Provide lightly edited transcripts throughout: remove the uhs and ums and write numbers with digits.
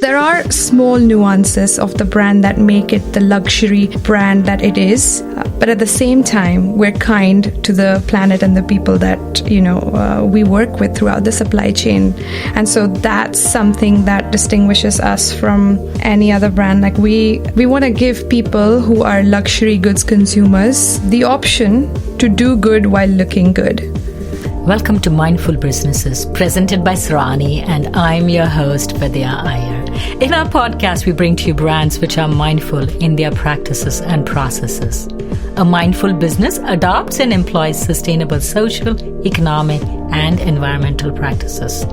There are small nuances of the brand that make it the luxury brand that it is, but at the same time, we're kind to the planet and the people that, we work with throughout the supply chain. And so that's something that distinguishes us from any other brand. Like we want to give people who are luxury goods consumers the option to do good while looking good. Welcome to Mindful Businesses, presented by Sarani, and I'm your host, Vidya Iyer. In our podcast, we bring to you brands which are mindful in their practices and processes. A mindful business adopts and employs sustainable social, economic, and environmental practices.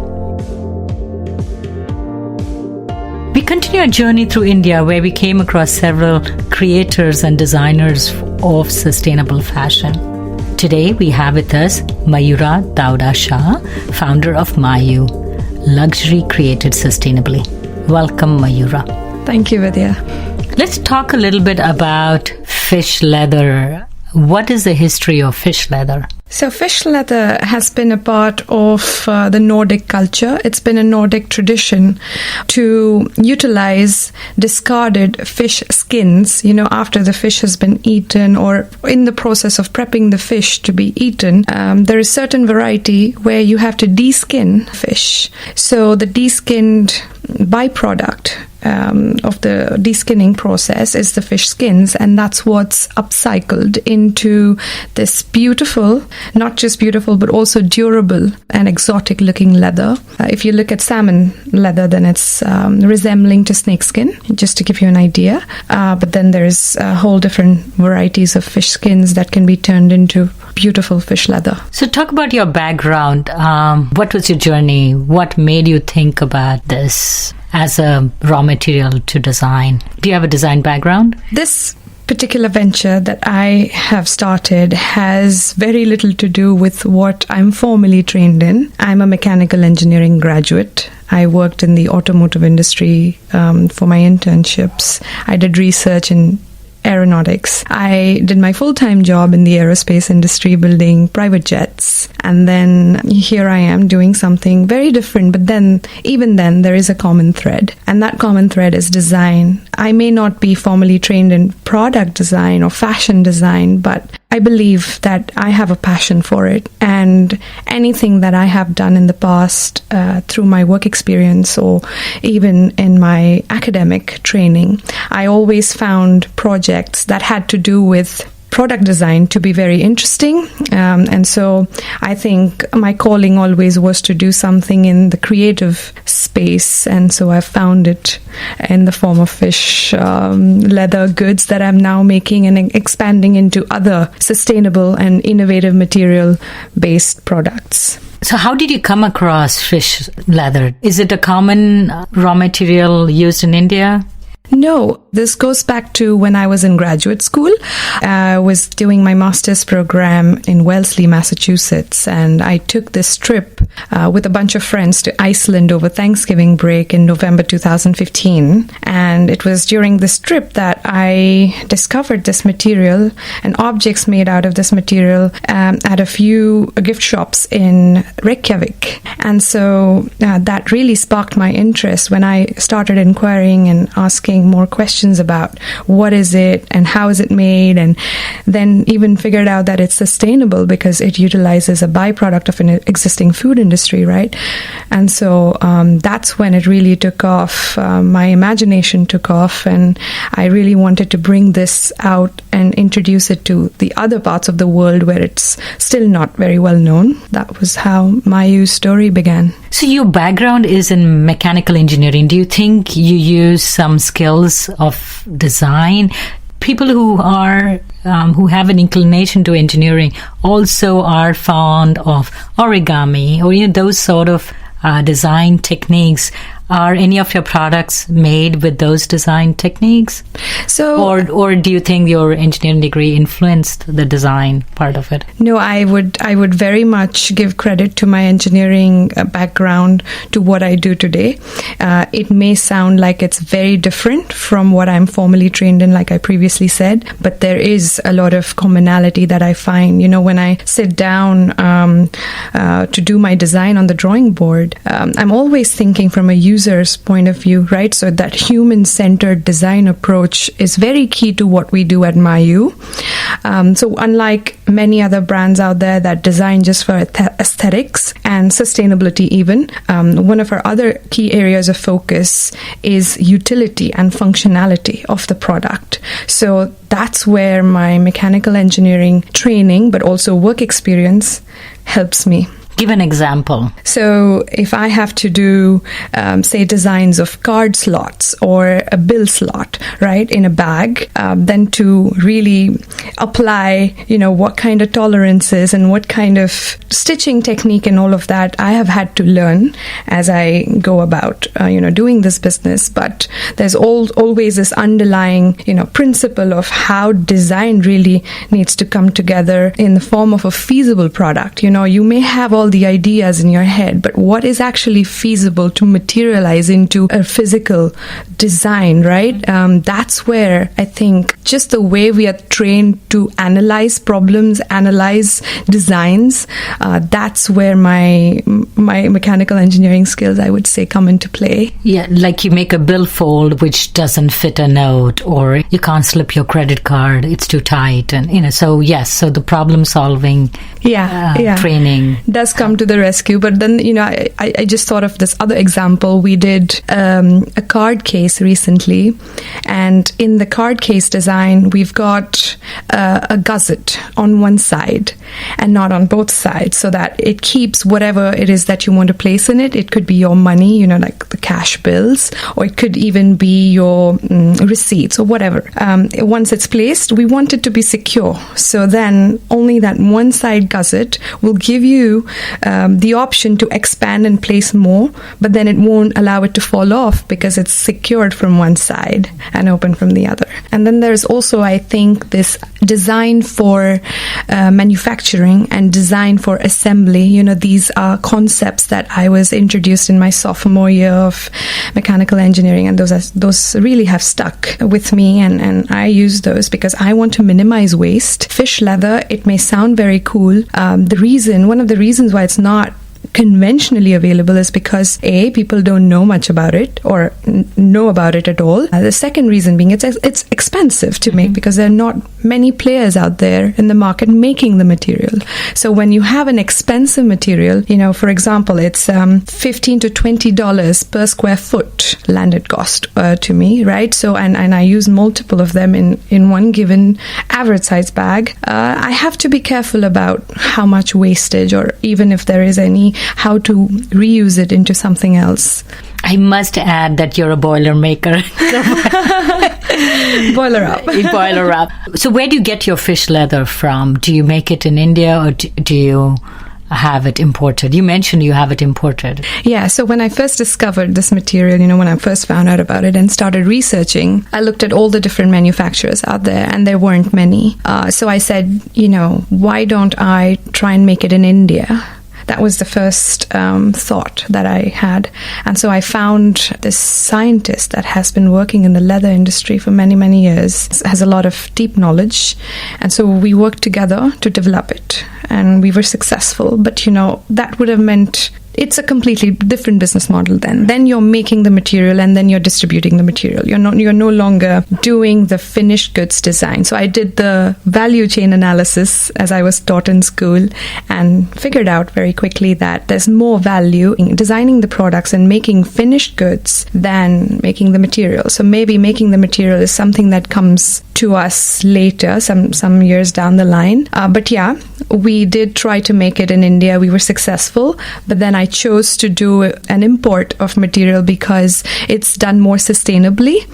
We continue our journey through India, where we came across several creators and designers of sustainable fashion. Today, we have with us Mayura Dovda Shah, founder of Mayu, luxury created sustainably. Welcome, Mayura. Thank you, Vidya. Let's talk a little bit about fish leather. What is the history of fish leather? So fish leather has been a part of the Nordic culture. It's been a Nordic tradition to utilize discarded fish skins, after the fish has been eaten or in the process of prepping the fish to be eaten. There is certain variety where you have to de-skin fish. So the de-skinned byproduct of the de-skinning process is the fish skins, and that's what's upcycled into this beautiful, not just beautiful, but also durable and exotic looking leather. If you look at salmon leather, then it's resembling to snakeskin, just to give you an idea. But then there's a whole different varieties of fish skins that can be turned into beautiful fish leather. So talk about your background. What was your journey? What made you think about this as a raw material to design? Do you have a design background? This particular venture that I have started has very little to do with what I'm formally trained in. I'm a mechanical engineering graduate. I worked in the automotive industry for my internships. I did research in aeronautics. I did my full-time job in the aerospace industry building private jets. And then here I am doing something very different. But then, even then, there is a common thread. And that common thread is design. I may not be formally trained in product design or fashion design, but I believe that I have a passion for it. And anything that I have done in the past through my work experience or even in my academic training, I always found projects that had to do with product design to be very interesting. And so I think my calling always was to do something in the creative space. And so I found it in the form of fish leather goods that I'm now making and expanding into other sustainable and innovative material-based products. So how did you come across fish leather? Is it a common raw material used in India? No, this goes back to when I was in graduate school. I was doing my master's program in Wellesley, Massachusetts, and I took this trip with a bunch of friends to Iceland over Thanksgiving break in November 2015. And it was during this trip that I discovered this material and objects made out of this material at a few gift shops in Reykjavik. And so that really sparked my interest when I started inquiring and asking more questions about what is it and how is it made, and then even figured out that it's sustainable because it utilizes a byproduct of an existing food industry, right? And so that's when it really took off. My imagination took off, and I really wanted to bring this out and introduce it to the other parts of the world where it's still not very well known. That was how Mayu's story began. So your background is in mechanical engineering. Do you think you use some skills of design? People who are who have an inclination to engineering also are fond of origami or those sort of design techniques. Are any of your products made with those design techniques? Or do you think your engineering degree influenced the design part of it? No, I would very much give credit to my engineering background to what I do today. It may sound like it's very different from what I'm formally trained in, like I previously said, but there is a lot of commonality that I find. When I sit down to do my design on the drawing board, I'm always thinking from a user's point of view, right? So that human-centered design approach is very key to what we do at Mayu. So unlike many other brands out there that design just for aesthetics and sustainability even, one of our other key areas of focus is utility and functionality of the product. So that's where my mechanical engineering training, but also work experience helps me. Give an example. So if I have to do, say, designs of card slots or a bill slot, right, in a bag, then to really apply, what kind of tolerances and what kind of stitching technique and all of that I have had to learn as I go about, doing this business. But there's always this underlying, principle of how design really needs to come together in the form of a feasible product. You may have all the ideas in your head, but what is actually feasible to materialize into a physical design, right? That's where I think just the way we are trained to analyze problems, analyze designs, that's where my mechanical engineering skills, I would say, come into play. Yeah, like you make a billfold which doesn't fit a note, or you can't slip your credit card, it's too tight, and so yes, so the problem solving training does come to the rescue. But then I just thought of this other example. We did a card case recently, and in the card case design we've got a gusset on one side and not on both sides, so that it keeps whatever it is that you want to place in it. It could be your money, like the cash bills, or it could even be your receipts or whatever. Once it's placed, we want it to be secure. So then only that one side gusset will give you the option to expand and place more, but then it won't allow it to fall off because it's secured from one side and open from the other. And then there's also, I think, this design for manufacturing and design for assembly. These are concepts that I was introduced in my sophomore year of mechanical engineering, and those really have stuck with me, and I use those because I want to minimize waste. Fish leather, it may sound very cool. One of the reasons why it's not conventionally available is because people don't know much about it or know about it at all. The second reason being it's expensive to make because there are not many players out there in the market making the material. So when you have an expensive material, for example, it's $15 to $20 per square foot landed cost to me, right? So and I use multiple of them in one given average size bag. I have to be careful about how much wastage, or even if there is any, how to reuse it into something else. I must add that you're a boiler maker. Boiler up. Boiler up. So where do you get your fish leather from? Do you make it in India, or do you have it imported? You mentioned you have it imported. Yeah, so when I first discovered this material, when I first found out about it and started researching, I looked at all the different manufacturers out there, and there weren't many. So I said, why don't I try and make it in India? That was the first thought that I had. And so I found this scientist that has been working in the leather industry for many, many years, has a lot of deep knowledge. And so we worked together to develop it. And we were successful. But, that would have meant it's a completely different business model then. Then you're making the material and then you're distributing the material. You're no longer doing the finished goods design. So I did the value chain analysis as I was taught in school and figured out very quickly that there's more value in designing the products and making finished goods than making the material. So maybe making the material is something that comes to us later, some years down the line. But yeah, we did try to make it in India. We were successful, but then I chose to do an import of material because it's done more sustainably.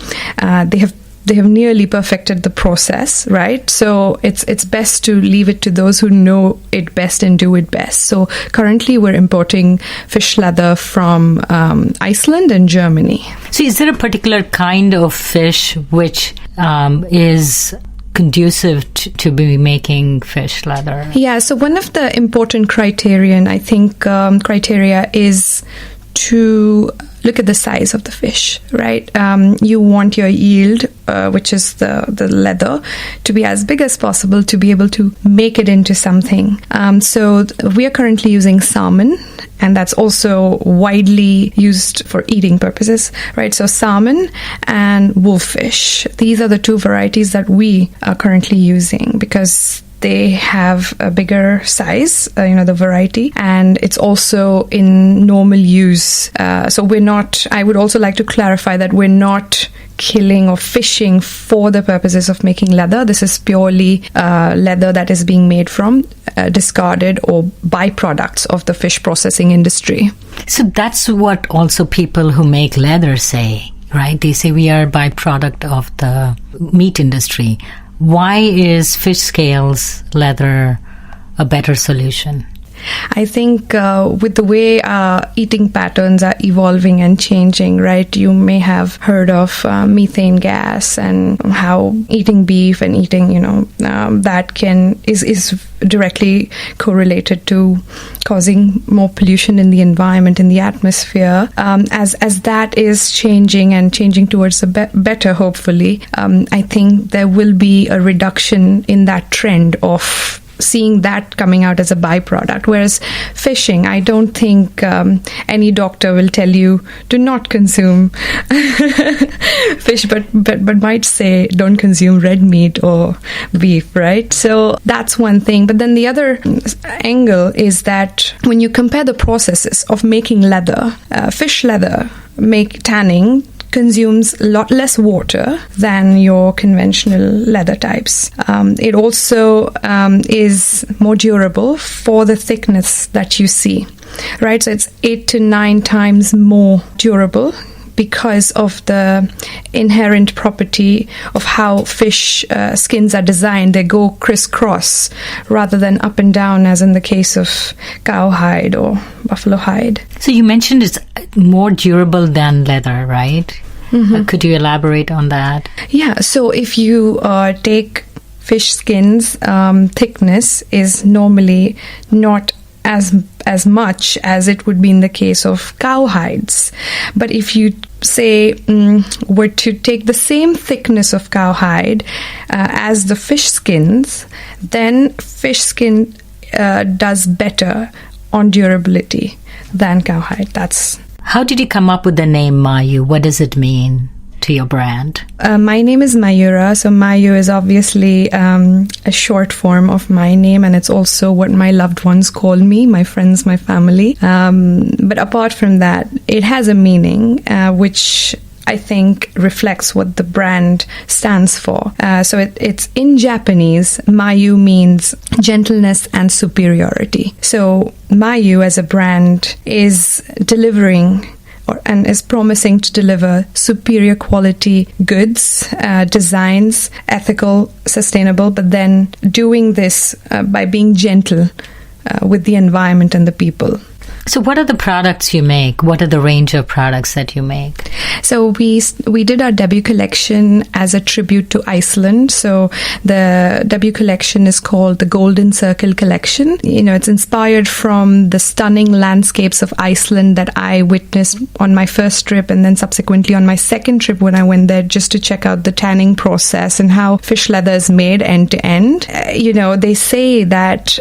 They have nearly perfected the process, right? So it's best to leave it to those who know it best and do it best. So currently we're importing fish leather from Iceland and Germany. So is there a particular kind of fish which is conducive to be making fish leather? Yeah, so one of the important criteria is to look at the size of the fish, right? You want your yield, which is the leather, to be as big as possible to be able to make it into something. So we are currently using salmon and that's also widely used for eating purposes, right? So salmon and wolffish, these are the two varieties that we are currently using because they have a bigger size, the variety, and it's also in normal use. So I would also like to clarify that we're not killing or fishing for the purposes of making leather. This is purely leather that is being made from discarded or byproducts of the fish processing industry. So that's what also people who make leather say, right? They say we are a byproduct of the meat industry. Why is fish scales leather a better solution? I think with the way eating patterns are evolving and changing, right? You may have heard of methane gas and how eating beef and eating, that is directly correlated to causing more pollution in the environment, in the atmosphere. As that is changing and changing towards the better, hopefully, I think there will be a reduction in that trend of seeing that coming out as a byproduct. Whereas fishing, I don't think any doctor will tell you do not consume fish, but might say don't consume red meat or beef, right? So that's one thing. But then the other angle is that when you compare the processes of making leather, fish leather, tanning consumes a lot less water than your conventional leather types. It also is more durable for the thickness that you see, right? So it's 8 to 9 times more durable because of the inherent property of how fish skins are designed. They go crisscross rather than up and down as in the case of cowhide or buffalo hide. So you mentioned it's more durable than leather, right? Mm-hmm. Could you elaborate on that? Yeah, so if you take fish skins, thickness is normally not as much as it would be in the case of cowhides. But if you say were to take the same thickness of cowhide as the fish skins, then fish skin does better on durability than cowhide. How did you come up with the name Mayu? What does it mean to your brand? My name is Mayura. So Mayu is obviously a short form of my name, and it's also what my loved ones call me, my friends, my family. But apart from that, it has a meaning which I think reflects what the brand stands for. So it's in Japanese, Mayu means gentleness and superiority. So Mayu as a brand is delivering and is promising to deliver superior quality goods, designs, ethical, sustainable, but then doing this by being gentle with the environment and the people. So what are the products you make? What are the range of products that you make? So we did our debut collection as a tribute to Iceland. So the debut collection is called the Golden Circle Collection. It's inspired from the stunning landscapes of Iceland that I witnessed on my first trip and then subsequently on my second trip when I went there just to check out the tanning process and how fish leather is made end to end. They say that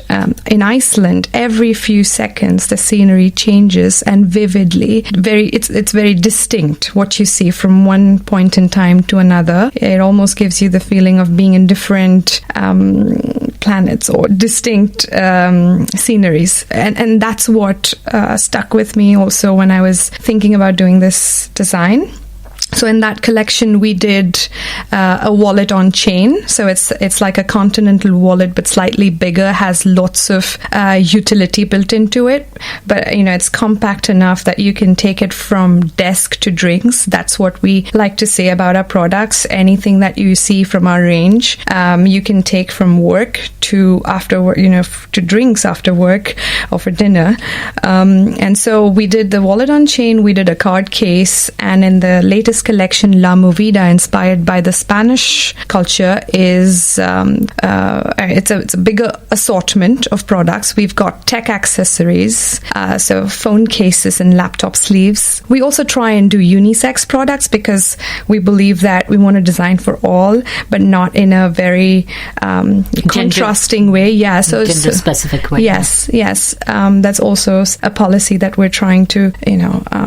in Iceland, every few seconds the scenery changes and vividly. It's very distinct what you see from one point in time to another. It almost gives you the feeling of being in different planets or distinct sceneries. And that's what stuck with me also when I was thinking about doing this design. So in that collection, we did a wallet on chain. So it's like a continental wallet, but slightly bigger, has lots of utility built into it. But, it's compact enough that you can take it from desk to drinks. That's what we like to say about our products. Anything that you see from our range, you can take from work to after work, to drinks after work or for dinner. And so we did the wallet on chain, we did a card case, and in the latest latest collection, La Movida, inspired by the Spanish culture, is it's a bigger assortment of products. We've got tech accessories, so phone cases and laptop sleeves. We also try and do unisex products because we believe that we want to design for all, but not in a very contrasting way. Yeah, so gender specific way. Yes. That's also a policy that we're trying to,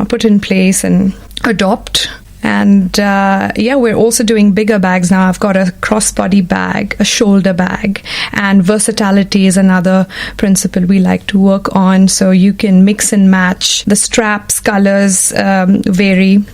put in place and adopt. And we're also doing bigger bags now. I've got a crossbody bag, a shoulder bag, and versatility is another principle we like to work on. So you can mix and match. The straps, colors vary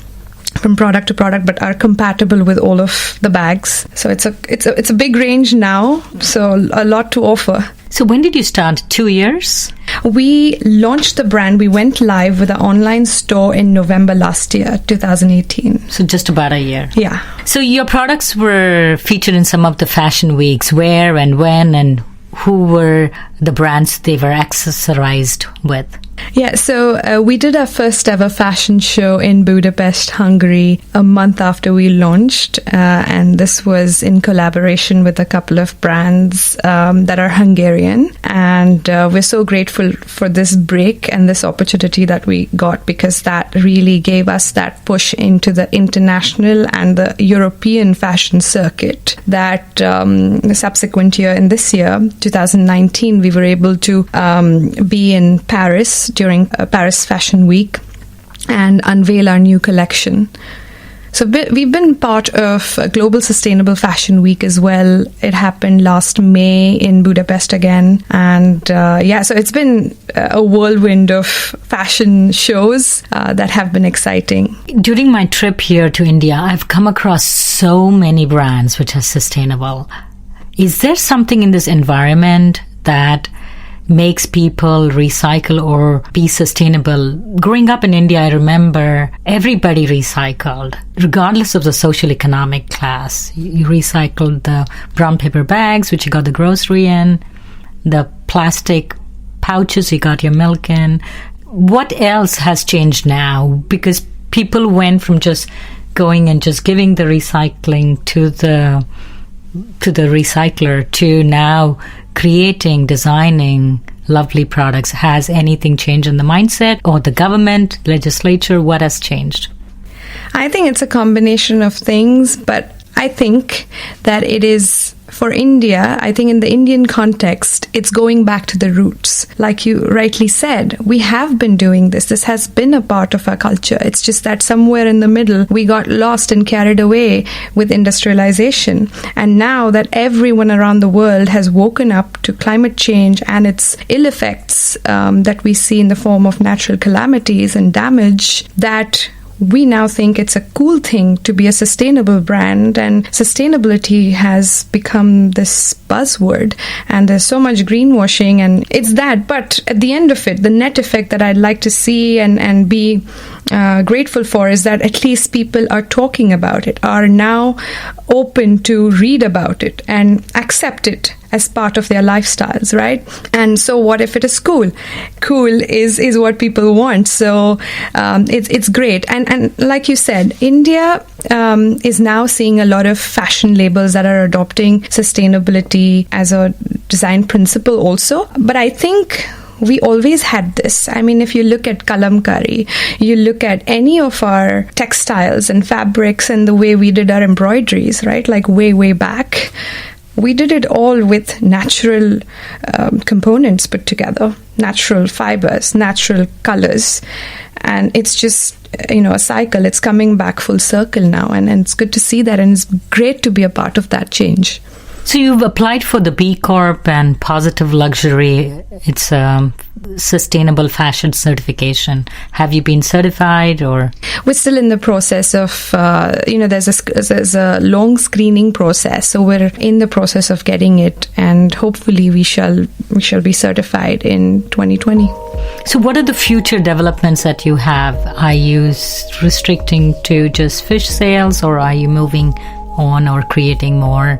from product to product, but are compatible with all of the bags. So it's a big range now. So a lot to offer. So when did you start? 2 years? We launched the brand. We went live with an online store in November last year, 2018. So just about a year. Yeah. So your products were featured in some of the fashion weeks. Where and when and who were the brands they were accessorized with? Yeah, so we did our first ever fashion show in Budapest, Hungary, a month after we launched. And this was in collaboration with a couple of brands that are Hungarian. And we're so grateful for this break and this opportunity that we got, because that really gave us that push into the international and the European fashion circuit. That the subsequent year, in this year, 2019, we were able to be in Paris during Paris Fashion Week and unveil our new collection. So we've been part of Global Sustainable Fashion Week as well. It happened last May in Budapest again. And so it's been a whirlwind of fashion shows that have been exciting. During my trip here to India, I've come across so many brands which are sustainable. Is there something in this environment that makes people recycle or be sustainable? Growing up in India, I remember everybody recycled, regardless of the social economic class. You recycled the brown paper bags, which you got the grocery in, the plastic pouches you got your milk in. What else has changed now? Because people went from just going and just giving the recycling to the recycler to now creating, designing lovely products. Has anything changed in the mindset or the government, legislature? What has changed? I think it's a combination of things, but I think that it is, for India, I think in the Indian context, it's going back to the roots. Like you rightly said, we have been doing this. This has been a part of our culture. It's just that somewhere in the middle, we got lost and carried away with industrialization. And now that everyone around the world has woken up to climate change and its ill effects that we see in the form of natural calamities and damage, that we now think it's a cool thing to be a sustainable brand, and sustainability has become this buzzword, and there's so much greenwashing, and it's that. But at the end of it, the net effect that I'd like to see and be grateful for is that at least people are talking about it, are now open to read about it and accept it as part of their lifestyles, right? And so what if it is cool? Cool is what people want. So it's great. And like you said, India is now seeing a lot of fashion labels that are adopting sustainability as a design principle also. But I think we always had this. I mean, if you look at kalamkari, you look at any of our textiles and fabrics and the way we did our embroideries, right? Like way back. We did it all with natural components put together, natural fibers, natural colors. And it's just, a cycle. It's coming back full circle now. And it's good to see that. And it's great to be a part of that change. So you've applied for the B Corp and Positive Luxury. It's a sustainable fashion certification. Have you been certified, or? We're still in the process of, there's a long screening process. So we're in the process of getting it, and hopefully we shall be certified in 2020. So what are the future developments that you have? Are you restricting to just fish sales, or are you moving on or creating more?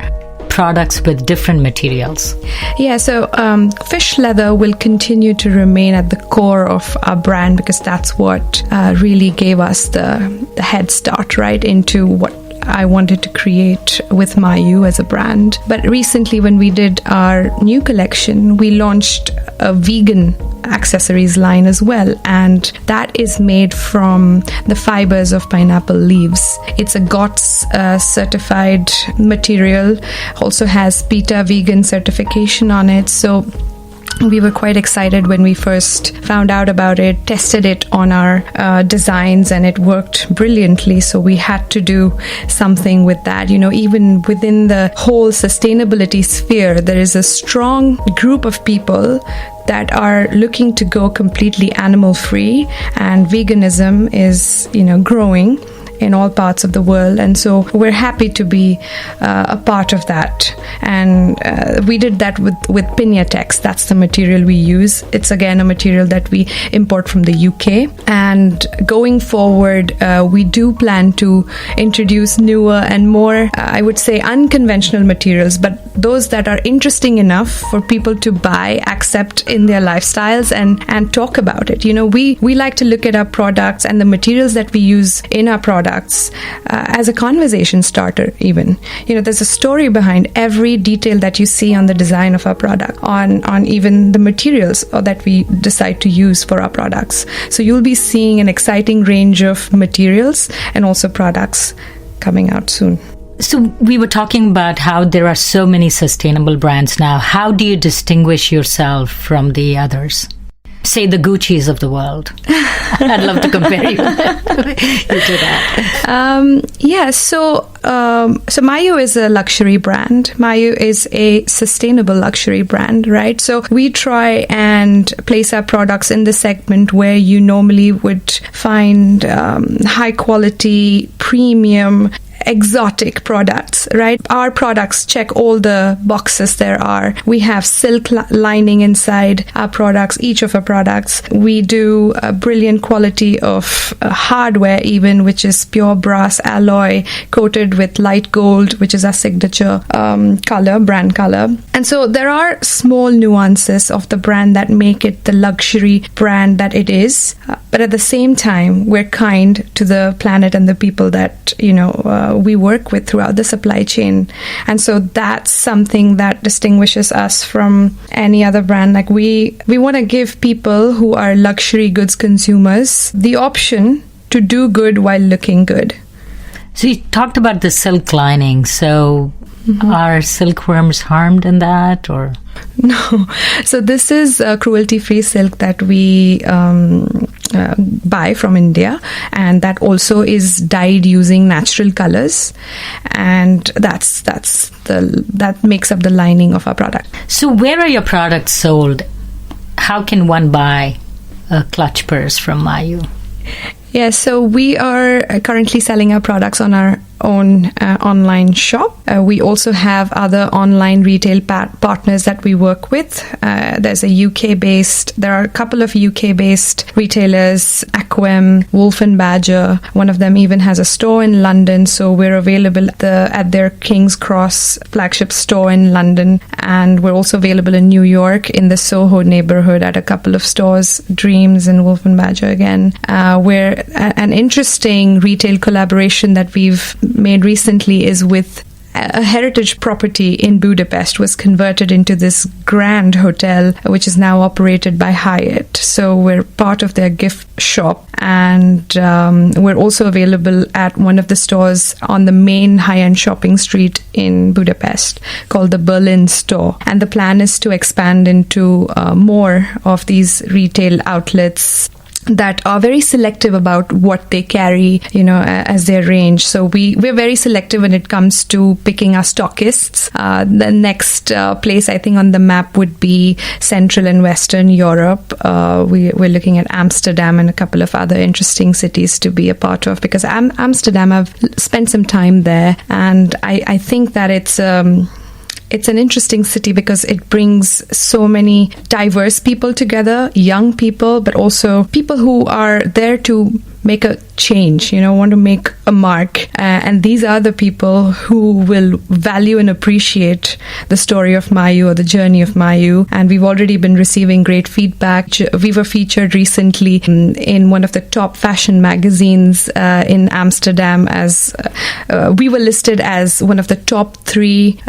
products with different materials? Yeah, so fish leather will continue to remain at the core of our brand because that's what really gave us the head start, right, into what I wanted to create with Mayu as a brand. But recently, when we did our new collection, we launched a vegan accessories line as well, and that is made from the fibers of pineapple leaves. It's a GOTS certified material, also has PETA vegan certification on it. So we were quite excited when we first found out about it, tested it on our designs, and it worked brilliantly. So we had to do something with that. You know, even within the whole sustainability sphere, there is a strong group of people that are looking to go completely animal free, and veganism is, you know, growing in all parts of the world, and so we're happy to be a part of that. And we did that with Pinyatex. That's the material we use. It's again a material that we import from the UK, and going forward we do plan to introduce newer and more I would say unconventional materials, but those that are interesting enough for people to buy, accept in their lifestyles, and talk about it. You know, we like to look at our products and the materials that we use in our products as a conversation starter. Even, you know, there's a story behind every detail that you see on the design of our product, on even the materials that we decide to use for our products. So you'll be seeing an exciting range of materials and also products coming out soon. So we were talking about how there are so many sustainable brands now. How do you distinguish yourself from the others? Say the Gucci's of the world. I'd love to compare you to that. So Mayu is a luxury brand. Mayu is a sustainable luxury brand, right? So we try and place our products in the segment where you normally would find high quality, premium, exotic products, right? Our products check all the boxes there are. We have silk lining inside our products, each of our products. We do a brilliant quality of hardware even, which is pure brass alloy coated with light gold, which is our signature color, brand color. And so there are small nuances of the brand that make it the luxury brand that it is. But at the same time, we're kind to the planet and the people that, you know, we work with throughout the supply chain. And so that's something that distinguishes us from any other brand. Like we want to give people who are luxury goods consumers the option to do good while looking good. So you talked about the silk lining. So are silkworms harmed in that, or? No. So this is cruelty-free silk that we buy from India, and that also is dyed using natural colors, and that makes up the lining of our product. So where are your products sold? How can one buy a clutch purse from Mayu? Yeah, so we are currently selling our products on our own online shop. We also have other online retail partners that we work with. There are a couple of UK-based retailers, Aquem, Wolf and Badger. One of them even has a store in London, so we're available at their King's Cross flagship store in London, and we're also available in New York in the Soho neighborhood at a couple of stores, Dreams and Wolf and Badger again. We're an interesting retail collaboration that we've made recently is with a heritage property in Budapest was converted into this grand hotel, which is now operated by Hyatt. So we're part of their gift shop, and we're also available at one of the stores on the main high-end shopping street in Budapest called the Berlin store. And the plan is to expand into more of these retail outlets that are very selective about what they carry, you know, as their range. So we're very selective when it comes to picking our stockists. The next place I think on the map would be Central and Western Europe. We're looking at Amsterdam and a couple of other interesting cities to be a part of, because Amsterdam, I've spent some time there, and I think that it's an interesting city because it brings so many diverse people together, young people, but also people who are there to make a change, want to make a mark. And these are the people who will value and appreciate the story of Mayu or the journey of Mayu. And we've already been receiving great feedback. We were featured recently in one of the top fashion magazines in Amsterdam as we were listed as one of the top 3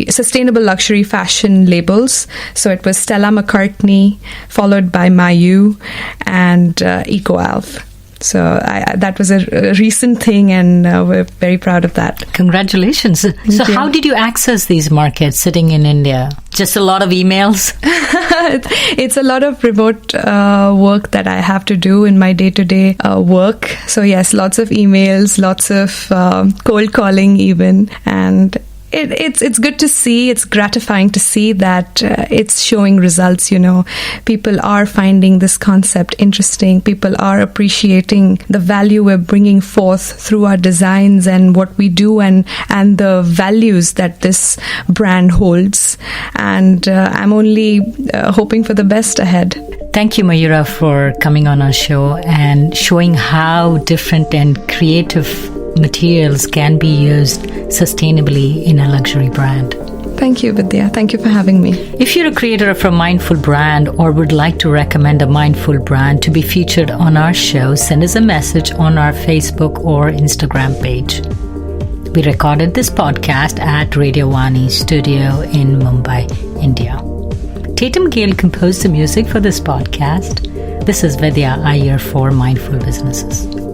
sustainable luxury fashion labels. So it was Stella McCartney, followed by Mayu and EcoAlf. So that was a recent thing, and we're very proud of that. Congratulations. So how did you access these markets sitting in India? Just a lot of emails? It's a lot of remote work that I have to do in my day-to-day work. So yes, lots of emails, lots of cold calling even, and it's good to see. It's gratifying to see that it's showing results. People are finding this concept interesting. People are appreciating the value we're bringing forth through our designs and what we do, and the values that this brand holds. And I'm only hoping for the best ahead. Thank you, Mayura, for coming on our show and showing how different and creative materials can be used sustainably in a luxury brand. Thank you, Vidya. Thank you for having me. If you're a creator of a mindful brand or would like to recommend a mindful brand to be featured on our show, send us a message on our Facebook or Instagram page. We recorded this podcast at Radio Vani studio in Mumbai, India. Tatum Gale composed the music for this podcast. This is Vidya Iyer for Mindful Businesses.